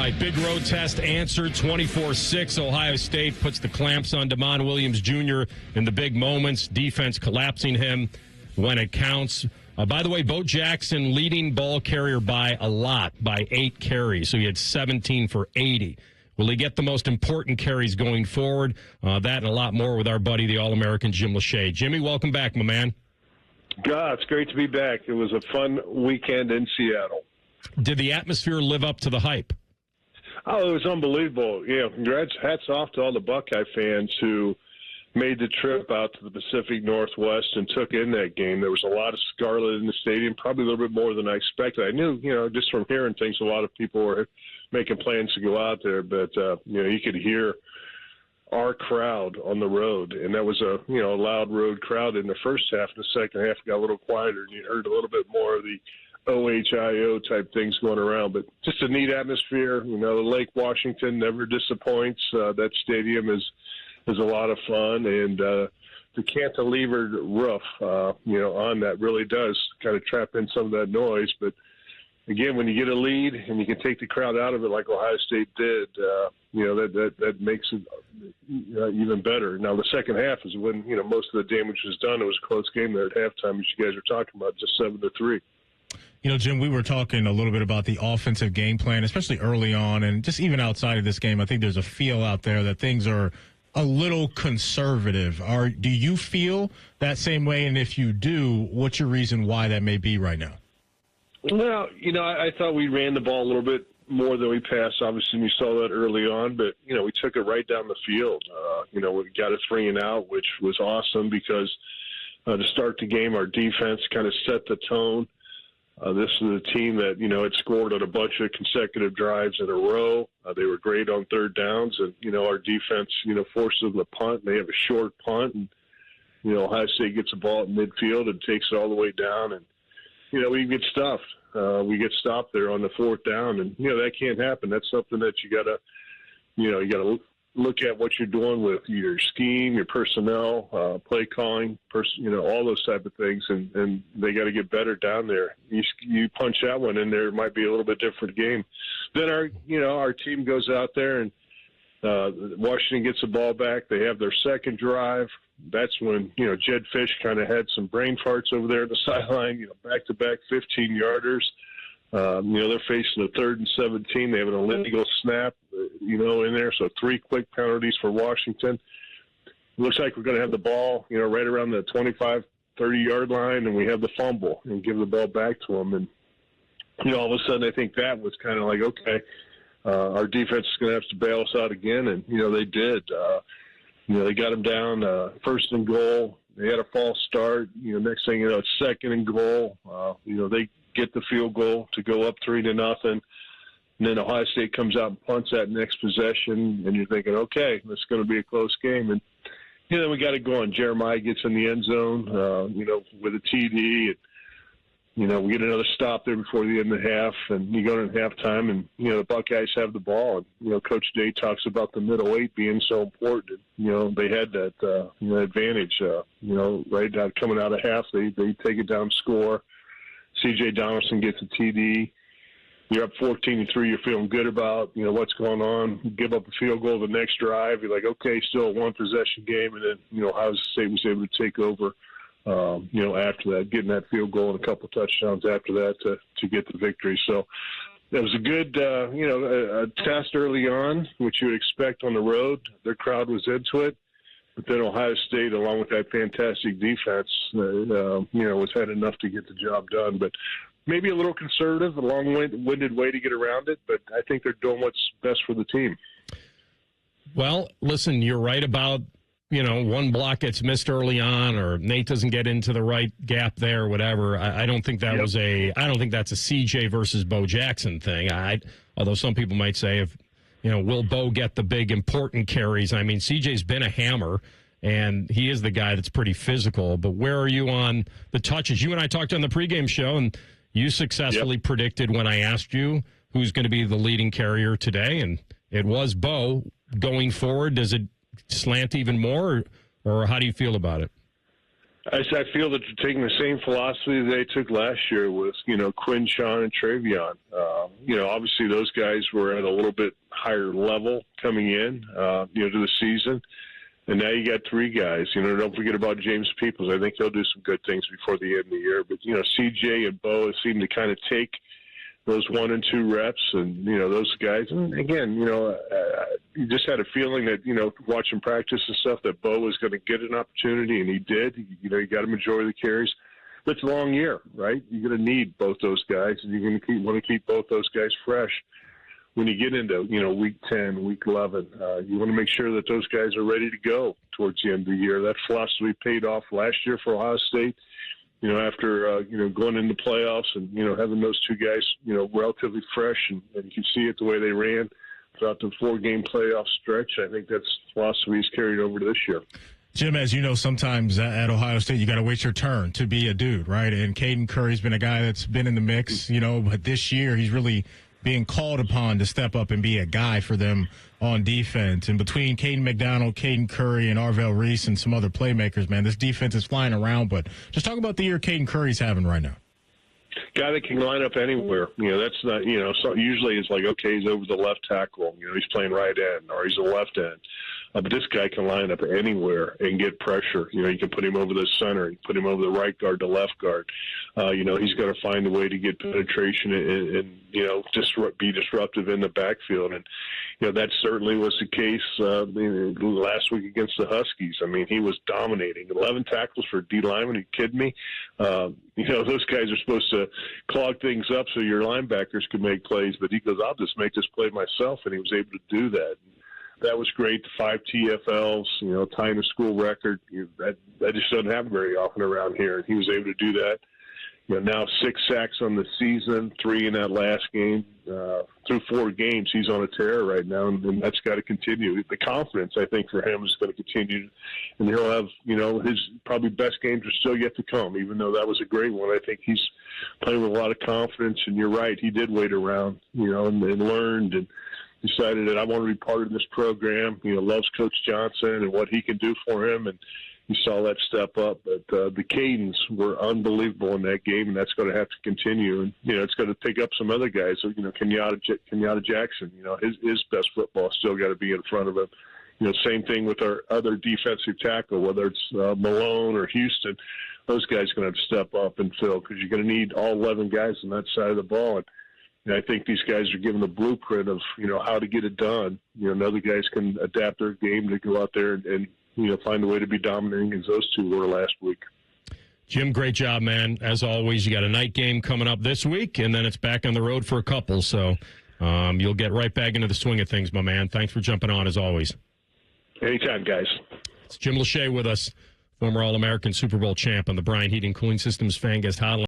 right, big road test answered, 24-6. Ohio State puts the clamps on DeMond Williams Jr. in the big moments. Defense collapsing him when it counts. By the way, Bo Jackson leading ball carrier by a lot, by 8 carries. So he had 17 for 80. Will he get the most important carries going forward? That and a lot more with our buddy, the All-American Jim Lachey. Jimmy, welcome back, my man. God, it's great to be back. It was a fun weekend in Seattle. Did the atmosphere live up to the hype? Oh, it was unbelievable. Yeah, congrats, hats off to all the Buckeye fans who made the trip out to the Pacific Northwest and took in that game. There was a lot of scarlet in the stadium, probably a little bit more than I expected. I knew, just from hearing things, a lot of people were making plans to go out there, but, you could hear our crowd on the road, and that was a loud road crowd in the first half. In the second half, it got a little quieter, and you heard a little bit more of the OHIO type things going around, but just a neat atmosphere. Lake Washington never disappoints. That stadium is a lot of fun, and the cantilevered roof, on that really does kind of trap in some of that noise. But again, when you get a lead and you can take the crowd out of it like Ohio State did, that makes it even better. Now, the second half is when most of the damage was done. It was a close game there at halftime, as you guys were talking about, just 7-3. Jim, we were talking a little bit about the offensive game plan, especially early on, and just even outside of this game. I think there's a feel out there that things are a little conservative. Do you feel that same way? And if you do, what's your reason why that may be right now? Well, I thought we ran the ball a little bit more than we passed. Obviously, we saw that early on, but, we took it right down the field. We got a 3-and-out, which was awesome because to start the game, our defense kind of set the tone. This is a team that, had scored on a bunch of consecutive drives in a row. They were great on third downs, and, our defense, forces them to punt. They have a short punt, and, Ohio State gets the ball at midfield and takes it all the way down. And, we get stuffed. We get stopped there on the fourth down, and, that can't happen. That's something that you got to, look at what you're doing with your scheme, your personnel, play calling, all those type of things, and they got to get better down there. You punch that one in there, it might be a little bit different game. Then our team goes out there and Washington gets the ball back. They have their second drive. That's when Jed Fish kind of had some brain farts over there at the sideline. Back-to-back 15-yarders. They're facing a 3rd and 17. They have an illegal snap, in there. So 3 quick penalties for Washington. Looks like we're going to have the ball, right around the 25, 30-yard line, and we have the fumble and give the ball back to them. And, all of a sudden I think that was kind of like, okay, our defense is going to have to bail us out again. And, they did. They got them down 1st and goal. They had a false start. Next thing you know, it's 2nd and goal. They get the field goal to go up 3-0, and then Ohio State comes out and punts that next possession, and you're thinking, okay, it's going to be a close game. And then we got it going. Jeremiah gets in the end zone, with a TD, and we get another stop there before the end of the half, and you go into halftime, and the Buckeyes have the ball, and Coach Day talks about the middle 8 being so important. They had that advantage. Right now coming out of half, they take it down, score. C.J. Donaldson gets a TD. You're up 14-3. You're feeling good about, what's going on. You give up a field goal the next drive. You're like, okay, still a one-possession game. And then, Ohio State was able to take over, after that, getting that field goal and a couple touchdowns after that to get the victory. So that was a good, a test early on, which you would expect on the road. Their crowd was into it. But then Ohio State, along with that fantastic defense, was had enough to get the job done. But maybe a little conservative, a long-winded way to get around it. But I think they're doing what's best for the team. Well, listen, you're right about, one block gets missed early on, or Nate doesn't get into the right gap there, or whatever. I don't think that was I don't think that's a CJ versus Bo Jackson thing. Although some people might say will Bo get the big important carries? I mean, CJ's been a hammer, and he is the guy that's pretty physical. But where are you on the touches? You and I talked on the pregame show, and you successfully predicted when I asked you who's going to be the leading carrier today, and it was Bo. Going forward, does it slant even more, or how do you feel about it? I feel that they're taking the same philosophy they took last year with, Quinn, Sean, and Travion. Obviously those guys were at a little bit higher level coming in, to the season. And now you got three guys. Don't forget about James Peoples. I think he'll do some good things before the end of the year. But, CJ and Bo seem to kind of take those 1 and 2 reps, and those guys. And again, you just had a feeling that watching practice and stuff that Bo was going to get an opportunity, and he did. He got a majority of the carries. But it's a long year, right? You're going to need both those guys, and you're going to want to keep both those guys fresh. When you get into week 10, week 11, you want to make sure that those guys are ready to go towards the end of the year. That philosophy paid off last year for Ohio State. After, going into playoffs and, having those two guys, relatively fresh, and you can see it the way they ran throughout the 4-game playoff stretch. I think that's philosophy is carried over to this year. Jim, as you know, sometimes at Ohio State, you got to wait your turn to be a dude, right? And Kaden Curry's been a guy that's been in the mix, but this year he's really being called upon to step up and be a guy for them on defense. And between Caden McDonald, Kaden Curry, and Arvell Reese and some other playmakers, man, this defense is flying around. But just talk about the year Kaden Curry's having right now. Guy that can line up anywhere. That's not, so usually it's like, okay, he's over the left tackle. He's playing right end, or he's a left end. But this guy can line up anywhere and get pressure. You can put him over the center, you put him over the right guard, the left guard. He's got to find a way to get penetration and be disruptive in the backfield. And, that certainly was the case last week against the Huskies. I mean, he was dominating. 11 tackles for D lineman. Are you kidding me? Those guys are supposed to clog things up so your linebackers can make plays. But he goes, I'll just make this play myself. And he was able to do that. That was great. The 5 TFLs, tying a school record. That just doesn't happen very often around here. And he was able to do that. Now 6 sacks on the season, 3 in that last game. Through 4 games, he's on a tear right now, and that's got to continue. The confidence, I think, for him is going to continue. And he'll have, his probably best games are still yet to come, even though that was a great one. I think he's playing with a lot of confidence, and you're right. He did wait around, and learned and decided that I want to be part of this program. Loves Coach Johnson and what he can do for him, and you saw that step up. But the Cadens were unbelievable in that game, and that's going to have to continue. And, it's going to pick up some other guys. So, Kenyatta Jackson, his best football still got to be in front of him. Same thing with our other defensive tackle, whether it's Malone or Houston. Those guys are going to have to step up and fill because you're going to need all 11 guys on that side of the ball. And I think these guys are given the blueprint of, how to get it done. Other guys can adapt their game to go out there and find a way to be dominating as those two were last week. Jim, great job, man. As always, you got a night game coming up this week, and then it's back on the road for a couple. So you'll get right back into the swing of things, my man. Thanks for jumping on, as always. Anytime, guys. It's Jim Lachey with us, former All-American Super Bowl champ on the Bryant Heating Cooling Systems Fan Guest Hotline.